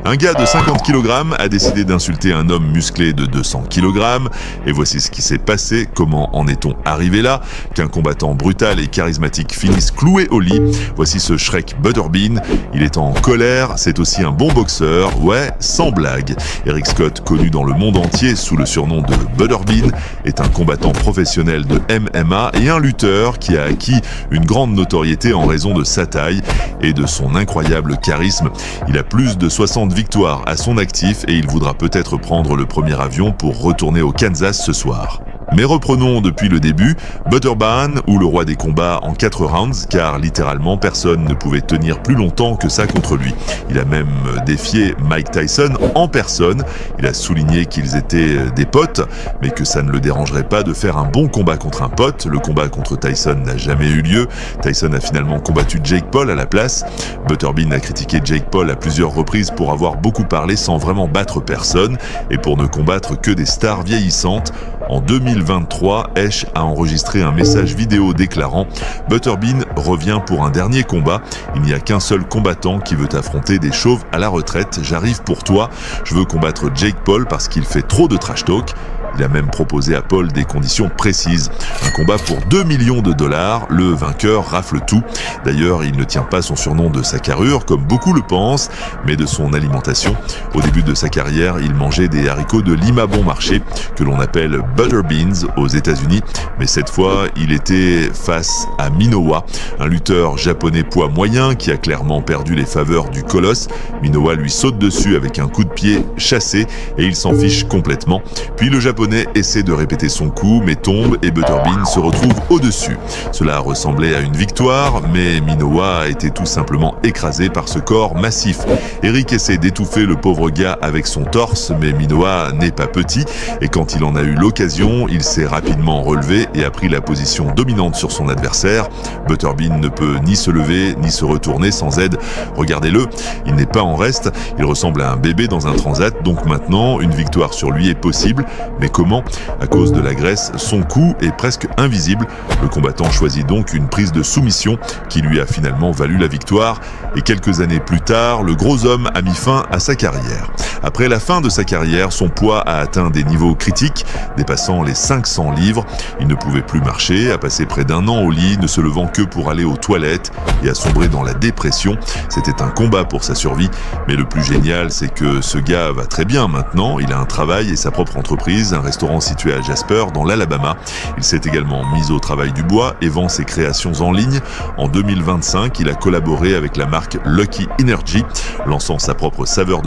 Un gars de 50 kg a décidé d'insulter un homme musclé de 200 kg. Et voici ce qui s'est passé. Comment en est-on arrivé là? Qu'un combattant brutal et charismatique finisse cloué au lit. Voici ce Shrek Butterbean. Il est en colère, c'est aussi un bon boxeur. Ouais, sans blague. Eric Scott, connu dans le monde entier sous le surnom de Butterbean, est un combattant professionnel de MMA et un lutteur qui a acquis une grande notoriété en raison de sa taille et de son incroyable charisme. Il a plus de 60 victoires à son actif et il voudra peut-être prendre le premier avion pour retourner au Kansas ce soir. Mais reprenons depuis le début, Butterbean, ou le roi des combats en 4 rounds, car littéralement personne ne pouvait tenir plus longtemps que ça contre lui. Il a même défié Mike Tyson en personne. Il a souligné qu'ils étaient des potes, mais que ça ne le dérangerait pas de faire un bon combat contre un pote. Le combat contre Tyson n'a jamais eu lieu. Tyson a finalement combattu Jake Paul à la place. Butterbean a critiqué Jake Paul à plusieurs reprises pour avoir beaucoup parlé sans vraiment battre personne, et pour ne combattre que des stars vieillissantes. En 2023, Hesh a enregistré un message vidéo déclarant « Butterbean revient pour un dernier combat. Il n'y a qu'un seul combattant qui veut affronter des chauves à la retraite. J'arrive pour toi. Je veux combattre Jake Paul parce qu'il fait trop de trash talk. » Il a même proposé à Paul des conditions précises. Un combat pour 2 millions de dollars, le vainqueur rafle tout. D'ailleurs, il ne tient pas son surnom de sa carrure, comme beaucoup le pensent, mais de son alimentation. Au début de sa carrière, il mangeait des haricots de Lima bon marché, que l'on appelle butter beans aux États-Unis. Mais cette fois, il était face à Minowa, un lutteur japonais poids moyen qui a clairement perdu les faveurs du colosse. Minowa lui saute dessus avec un coup de pied chassé et il s'en fiche complètement. Puis le japonais essaie de répéter son coup, mais tombe et Butterbean se retrouve au-dessus. Cela ressemblait à une victoire, mais Minowa a été tout simplement écrasé par ce corps massif. Eric essaie d'étouffer le pauvre gars avec son torse, mais Minowa n'est pas petit, et quand il en a eu l'occasion, il s'est rapidement relevé et a pris la position dominante sur son adversaire. Butterbean ne peut ni se lever, ni se retourner sans aide. Regardez-le, il n'est pas en reste, il ressemble à un bébé dans un transat, donc maintenant, une victoire sur lui est possible, mais comment? À cause de la graisse, son cou est presque invisible. Le combattant choisit donc une prise de soumission qui lui a finalement valu la victoire. Et quelques années plus tard, le gros homme a mis fin à sa carrière. Après la fin de sa carrière, son poids a atteint des niveaux critiques, dépassant les 500 livres. Il ne pouvait plus marcher, a passé près d'1 an au lit, ne se levant que pour aller aux toilettes et a sombré dans la dépression. C'était un combat pour sa survie. Mais le plus génial, c'est que ce gars va très bien maintenant. Il a un travail et sa propre entreprise, un restaurant situé à Jasper, dans l'Alabama. Il s'est également mis au travail du bois et vend ses créations en ligne. En 2025, il a collaboré avec la marque Lucky Energy, lançant sa propre saveur de